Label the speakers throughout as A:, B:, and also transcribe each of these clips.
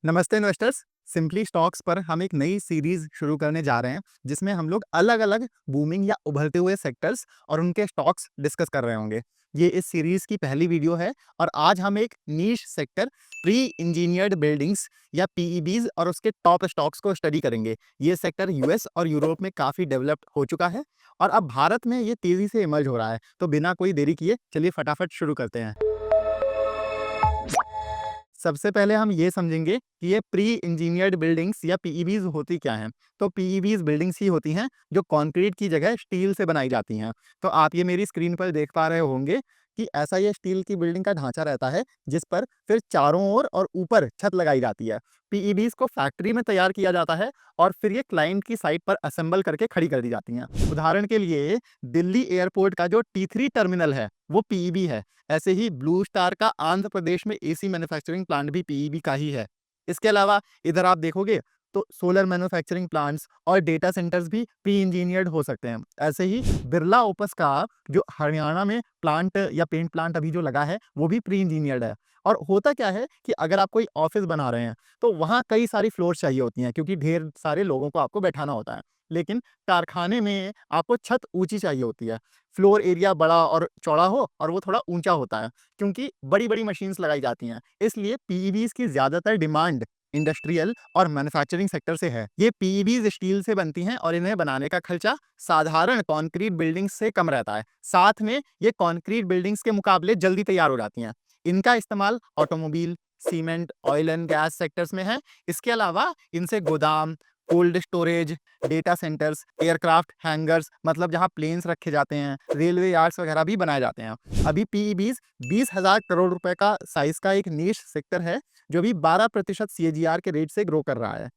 A: नमस्ते investors. Simply stocks पर हम एक नई सीरीज शुरू करने जा रहे हैं जिसमें हम लोग अलग अलग बूमिंग या उभरते हुए सेक्टर्स और उनके स्टॉक्स डिस्कस कर रहे होंगे। ये इस सीरीज की पहली वीडियो है और आज हम एक नीश सेक्टर प्री इंजीनियर्ड बिल्डिंग्स या पीईबीज और उसके टॉप स्टॉक्स को स्टडी करेंगे। ये सेक्टर यूएस और यूरोप में काफ़ी डेवलप्ड हो चुका है और अब भारत में ये तेज़ी से इमर्ज हो रहा है। तो बिना कोई देरी किए चलिए फटाफट शुरू करते हैं। सबसे पहले हम ये समझेंगे कि ये प्री इंजीनियर्ड बिल्डिंग्स या पीईबीज होती क्या हैं। तो पीईबीज बिल्डिंग्स ही होती हैं जो कंक्रीट की जगह स्टील से बनाई जाती हैं। तो आप ये मेरी स्क्रीन पर देख पा रहे होंगे कि ऐसा ये स्टील की बिल्डिंग का ढांचा रहता है जिस पर फिर चारों ओर और ऊपर छत लगाई जाती है। पीईबीज को फैक्ट्री में तैयार किया जाता है और फिर ये क्लाइंट की साइट पर असेंबल करके खड़ी कर दी जाती हैं। उदाहरण के लिए दिल्ली एयरपोर्ट का जो T3 टर्मिनल है वो पीईबी है। ऐसे ही ब्लू स्टार का आंध्र प्रदेश में एसी मैन्युफैक्चरिंग प्लांट भी पीईबी का ही है। इसके अलावा इधर आप देखोगे तो सोलर मैन्युफैक्चरिंग प्लांट्स और डेटा सेंटर्स भी प्री इंजीनियर्ड हो सकते हैं। ऐसे ही बिरला ओपस का जो हरियाणा में प्लांट या पेंट प्लांट अभी जो लगा है वो भी प्री इंजीनियर्ड है। और होता क्या है कि अगर आप कोई ऑफिस बना रहे हैं तो वहाँ कई सारी फ्लोर चाहिए होती हैं क्योंकि ढेर सारे लोगों को आपको बैठाना होता है। लेकिन कारखाने में आपको छत ऊंची चाहिए होती है, फ्लोर एरिया बड़ा और चौड़ा हो और वो थोड़ा ऊंचा होता है क्योंकि बड़ी-बड़ी मशीन्स लगाई जाती हैं। इसलिए पीईबीज की ज़्यादातर डिमांड इंडस्ट्रियल और मैन्युफैक्चरिंग सेक्टर से है। ये पीईबीज स्टील से बनती हैं और इन्हें बनाने का खर्चा साधारण कंक्रीट बिल्डिंग्स से कम रहता है। साथ में ये कंक्रीट बिल्डिंग्स के मुकाबले जल्दी तैयार हो जाती हैं। इनका इस्तेमाल automobile, cement, oil and gas sectors में है। इसके अलावा इनसे गोदाम, cold storage, data centres, aircraft hangers मतलब जहाँ प्लेन्स रखे जाते हैं, रेलवे यार्ड्स वगैरह भी बनाए जाते हैं। अभी पीईबीज 20,000 करोड़ रुपए का साइज का एक नीश सेक्टर है जो भी 12% सीएजीआर के रेट से ग्रो कर रहा है।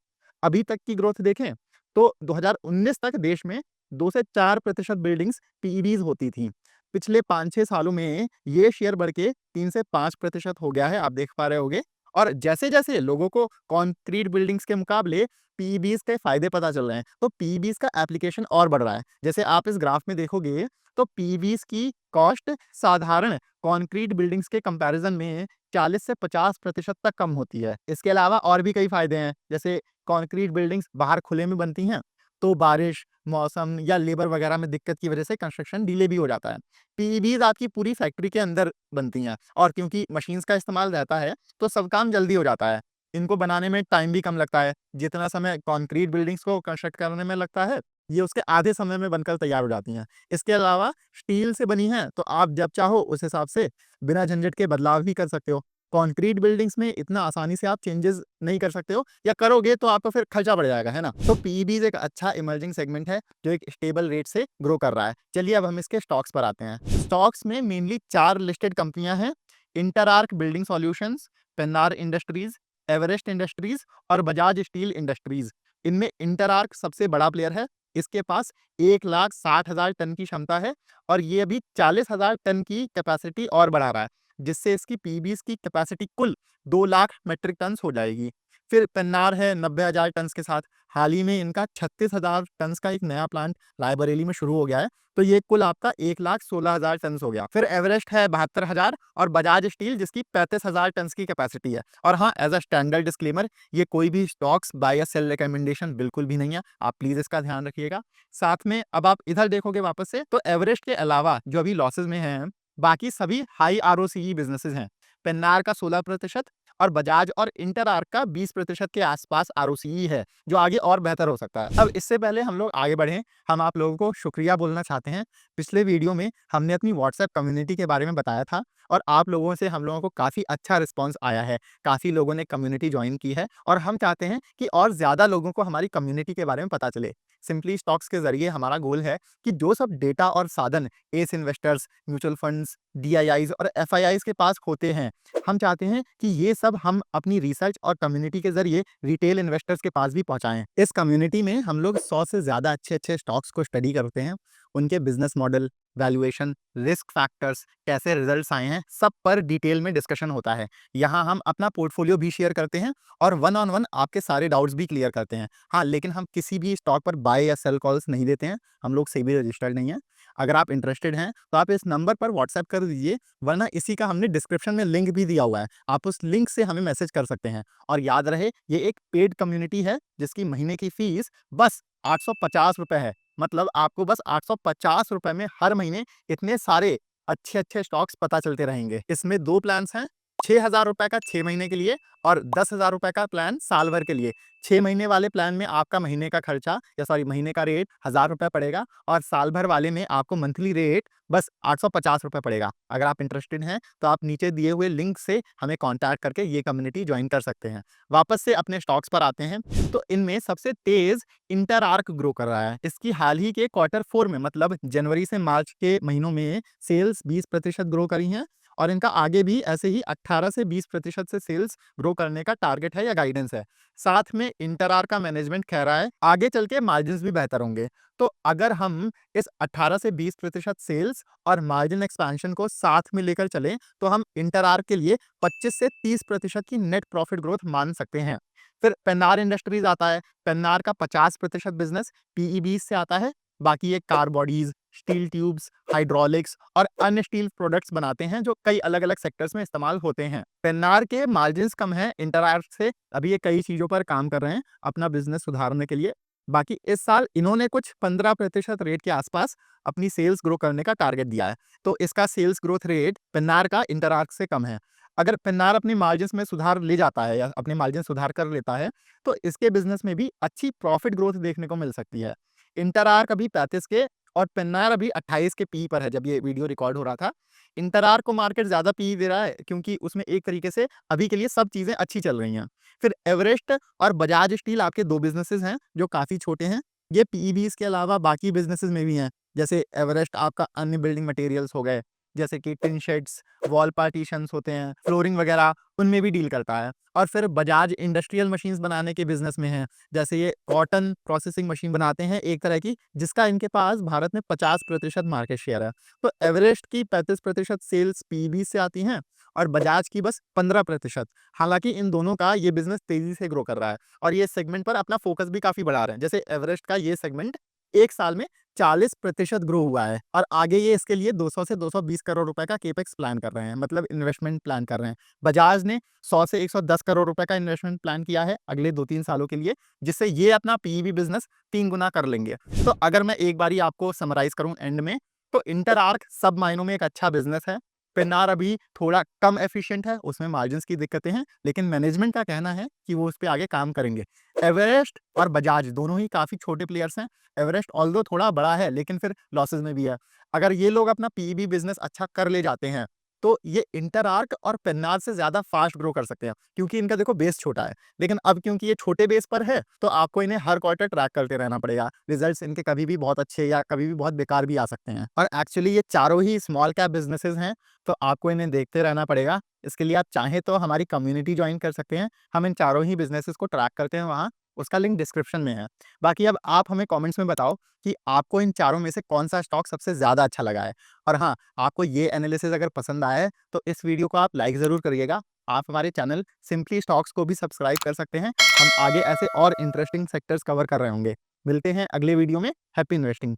A: अभी तक की ग्रोथ देखें तो 2019 तक देश में 2 से 4% बिल्डिंग्स पीईबीज होती थी। पिछले 5-6 सालों में ये शेयर बढ़ के 3 से 5% हो गया है, आप देख पा रहे होंगे। और जैसे-जैसे लोगों को कंक्रीट बिल्डिंग्स के मुकाबले पीईबीज के फायदे पता चल रहे हैं तो पीईबीज का एप्लीकेशन और बढ़ रहा है। जैसे आप इस ग्राफ में देखोगे तो पीईबीज की कॉस्ट साधारण कंक्रीट बिल्डिंग्स के कंपैरिजन में 40 से 50% तक कम होती है। इसके अलावा और भी कई फायदे हैं, जैसे कंक्रीट बिल्डिंग्स बाहर खुले में बनती हैं तो बारिश, मौसम या लेबर वगैरह में दिक्कत की वजह से कंस्ट्रक्शन डिले भी हो जाता है। पीईबीज आपकी पूरी फैक्ट्री के अंदर बनती हैं और क्योंकि मशीन्स का इस्तेमाल रहता है तो सब काम जल्दी हो जाता है। इनको बनाने में टाइम भी कम लगता है। जितना समय कंक्रीट बिल्डिंग्स को कंस्ट्रक्ट करने में लगता है, ये उसके आधे समय में बनकर तैयार हो जाती हैं। इसके अलावा स्टील से बनी हैं, तो आप जब चाहो उस हिसाब से बिना झंझट के बदलाव भी कर सकते हो। कंक्रीट बिल्डिंग्स में इतना आसानी से आप चेंजेस नहीं कर सकते हो या करोगे तो आपका फिर खर्चा बढ़ जाएगा, है ना? तो पीईबीज एक अच्छा इमर्जिंग सेगमेंट है जो एक स्टेबल रेट से ग्रो कर रहा है। चलिए अब हम इसके स्टॉक्स पर आते हैं। स्टॉक्स में मेनली 4 लिस्टेड कंपनियां हैं। Interarch Building Solutions, Pennar Industries, Everest Industries और बजाज स्टील इंडस्ट्रीज। इनमें इंटरआर्क सबसे बड़ा प्लेयर है। इसके पास 1,60,000 टन की क्षमता है और ये अभी 40,000 टन की कैपेसिटी और बढ़ा रहा है, जिससे इसकी पीबीज की कैपेसिटी कुल 2 लाख मेट्रिक टन हो जाएगी। फिर पेन्नार है 90,000 टन के साथ। हाल ही में इनका 36,000 टन का एक नया प्लांट रायबरेली में शुरू हो गया है, तो ये कुल आपका 1,16,000 टन हो गया। फिर एवरेस्ट है 72,000 और बजाज स्टील जिसकी 35,000 टन की कैपेसिटी है। और हाँ, एज अ स्टैंडर्ड डिस्क्लेमर, ये कोई भी स्टॉक्स बाय या सेल रिकमेंडेशन बिल्कुल भी नहीं है, आप प्लीज इसका ध्यान रखिएगा। साथ में अब आप इधर देखोगे वापस से तो एवरेस्ट के अलावा जो अभी लॉसेज में है, बाकी सभी हाई आरओसीई बिजनेसेस हैं। पेन्नार का 16% और बजाज और इंटर आर्क का 20% के आसपास आरओसीई है, जो आगे और बेहतर हो सकता है। अब इससे पहले हम लोग आगे बढ़ें, हम आप लोगों को शुक्रिया बोलना चाहते हैं। पिछले वीडियो में हमने अपनी व्हाट्सएप कम्युनिटी के बारे में बताया था और आप लोगों से हम लोगों को काफ़ी अच्छा रिस्पॉन्स आया है। काफ़ी लोगों ने कम्युनिटी ज्वाइन की है और हम चाहते हैं कि और ज़्यादा लोगों को हमारी कम्युनिटी के बारे में पता चले। सिंपली स्टॉक्स के ज़रिए हमारा गोल है कि जो सब डेटा और साधन S investors, mutual funds, DIIs और एफआईआईज के पास होते हैं, हम चाहते हैं कि ये सब हम अपनी रिसर्च और कम्युनिटी के जरिए रिटेल इन्वेस्टर्स के पास भी पहुंचाएं। इस कम्युनिटी में हम लोग 100 से ज़्यादा अच्छे-अच्छे स्टॉक्स को स्टडी करते हैं। उनके business model, valuation, risk factors, कैसे रिजल्ट्स आए हैं, सब पर डिटेल में डिस्कशन होता है। यहाँ हम अपना पोर्टफोलियो भी शेयर करते हैं और वन ऑन वन आपके सारे डाउट्स भी क्लियर करते हैं। हाँ, लेकिन हम किसी भी स्टॉक पर बाय या सेल कॉल्स नहीं देते हैं, हम लोग सेबी रजिस्टर्ड नहीं है। अगर आप इंटरेस्टेड हैं तो आप इस नंबर पर व्हाट्सएप कर दीजिए, वरना इसी का हमने डिस्क्रिप्शन में लिंक भी दिया हुआ है, आप उस लिंक से हमें मैसेज कर सकते हैं। और याद रहे, ये एक पेड कम्युनिटी है जिसकी महीने की फीस बस 850 रुपए है। मतलब आपको बस 850 रुपए में हर महीने इतने सारे अच्छे-अच्छे स्टॉक्स पता चलते रहेंगे। इसमें 2 प्लान्स हैं, 6000 रुपए का 6 महीने के लिए और 10,000 रुपए का प्लान साल भर के लिए। 6 महीने वाले प्लान में आपका महीने का खर्चा या सॉरी महीने का रेट 1000 रुपए पड़ेगा और साल भर वाले में आपको मंथली रेट बस 850 रुपए पड़ेगा। अगर आप इंटरेस्टेड हैं तो आप नीचे दिए हुए लिंक से हमें कॉन्टैक्ट करके ये कम्युनिटी ज्वाइन कर सकते हैं। वापस से अपने स्टॉक्स पर आते हैं, तो इनमें सबसे तेज इंटरआर्क ग्रो कर रहा है। इसकी हाल ही के क्वार्टर 4 में मतलब जनवरी से मार्च के महीनों में सेल्स 20% ग्रो करी हैं और इनका आगे भी ऐसे ही 18 से 20% से सेल्स ग्रो करने का टारगेट है या गाइडेंस है। साथ में इंटरआर्क का मैनेजमेंट कह रहा है आगे चल के मार्जिन्स भी बेहतर होंगे। तो अगर हम इस 18 से 20% सेल्स और मार्जिन एक्सपेंशन को साथ में लेकर चलें तो हम इंटरआर्क के लिए 25 से 30% की नेट प्रॉफिट ग्रोथ मान सकते हैं। फिर पेन्नार इंडस्ट्रीज आता है। पेन्नार का 50% बिजनेस पीईबी से आता है। बाकी ये car bodies, steel tubes, hydraulics और अन्य स्टील प्रोडक्ट्स बनाते हैं जो कई अलग-अलग सेक्टर्स में इस्तेमाल होते हैं। पेन्नार के मार्जिन्स कम हैं इंटरआर्क से, अभी ये कई चीज़ों पर काम कर रहे हैं अपना बिजनेस सुधारने के लिए। बाकी इस साल इन्होंने कुछ 15% रेट के आसपास अपनी सेल्स ग्रो करने का टारगेट दिया है। तो इसका सेल्स ग्रोथ रेट पेन्नार का इंटरआर्क से कम है। अगर पेन्नार अपनी मार्जिन्स में सुधार ले जाता है या अपने मार्जिन सुधार कर लेता है, तो इसके बिजनेस में भी अच्छी प्रॉफिट ग्रोथ देखने को मिल सकती है। इंटरआर्क अभी 35 के और पेन्नार अभी 28 के पी पर है जब ये वीडियो रिकॉर्ड हो रहा था। इंटरआर्क को मार्केट ज़्यादा पी दे रहा है क्योंकि उसमें एक तरीके से अभी के लिए सब चीज़ें अच्छी चल रही हैं। फिर एवरेस्ट और बजाज स्टील आपके 2 बिज़नेसेस हैं जो काफ़ी छोटे हैं। ये पीईबीज़ के अलावा बाकी बिज़नेसेस में भी हैं। जैसे एवरेस्ट आपका अन्य बिल्डिंग मटेरियल्स हो गए, जैसे कि टिन शेड्स, वॉल पार्टीशंस होते हैं, फ्लोरिंग वगैरह उनमें भी डील करता है। और फिर बजाज इंडस्ट्रियल मशीन्स बनाने के बिज़नेस में है। जैसे ये कॉटन प्रोसेसिंग मशीन बनाते हैं एक तरह की, जिसका इनके पास भारत में 50% मार्केट शेयर है। तो एवरेस्ट की 35% सेल्स पीईबी से आती हैं और बजाज की बस 15%। हालाँकि इन दोनों का ये बिज़नेस तेज़ी से ग्रो कर रहा है और ये सेगमेंट पर अपना फ़ोकस भी काफ़ी बढ़ा रहे हैं। जैसे एवरेस्ट का ये सेगमेंट 1 साल में 40% ग्रो हुआ है और आगे ये इसके लिए 200 से 220 करोड़ रुपए का कैपेक्स प्लान कर रहे हैं, मतलब इन्वेस्टमेंट प्लान कर रहे हैं। बजाज ने 100 से 110 करोड़ रुपए का इन्वेस्टमेंट प्लान किया है अगले 2-3 सालों के लिए, जिससे ये अपना पीईबी बिज़नेस 3 गुना कर लेंगे। तो अगर मैं एक बारी आपको समराइज़ करूँ एंड में, तो इंटरआर्क सब मायनों में एक अच्छा बिज़नेस है। पेन्नार अभी थोड़ा कम एफिशिएंट है, उसमें मार्जिन्स की दिक्कतें हैं, लेकिन मैनेजमेंट का कहना है कि वो उस पे आगे काम करेंगे। एवरेस्ट और बजाज दोनों ही काफ़ी छोटे प्लेयर्स हैं। एवरेस्ट ऑल्दो थोड़ा बड़ा है, लेकिन फिर लॉसेस में भी है। अगर ये लोग अपना पीईबी बिज़नेस अच्छा कर ले जाते हैं, तो ये इंटरआर्क और पेन्नार से ज़्यादा फास्ट ग्रो कर सकते हैं, क्योंकि इनका देखो बेस छोटा है। लेकिन अब क्योंकि ये छोटे बेस पर है, तो आपको इन्हें हर क्वार्टर ट्रैक करते रहना पड़ेगा। रिजल्ट्स इनके कभी भी बहुत अच्छे या कभी भी बहुत बेकार भी आ सकते हैं। और एक्चुअली ये चारों ही स्मॉल कैप बिज़नेसेस हैं, तो आपको इन्हें देखते रहना पड़ेगा। इसके लिए आप चाहें तो हमारी कम्युनिटी जॉइन कर सकते हैं। हम इन चारों ही बिज़नेसेस को ट्रैक करते हैं वहाँ, उसका लिंक डिस्क्रिप्शन में है। बाकी अब आप हमें कमेंट्स में बताओ कि आपको इन चारों में से कौन-सा स्टॉक सबसे ज़्यादा अच्छा लगा है। और हाँ, आपको ये एनालिसिस अगर पसंद आया है, तो इस वीडियो को आप लाइक ज़रूर करिएगा। आप हमारे चैनल सिंपली स्टॉक्स को भी सब्सक्राइब कर सकते हैं। हम आगे ऐसे और इंटरेस्टिंग सेक्टर्स कवर कर रहे होंगे। मिलते हैं अगले वीडियो में। Happy investing.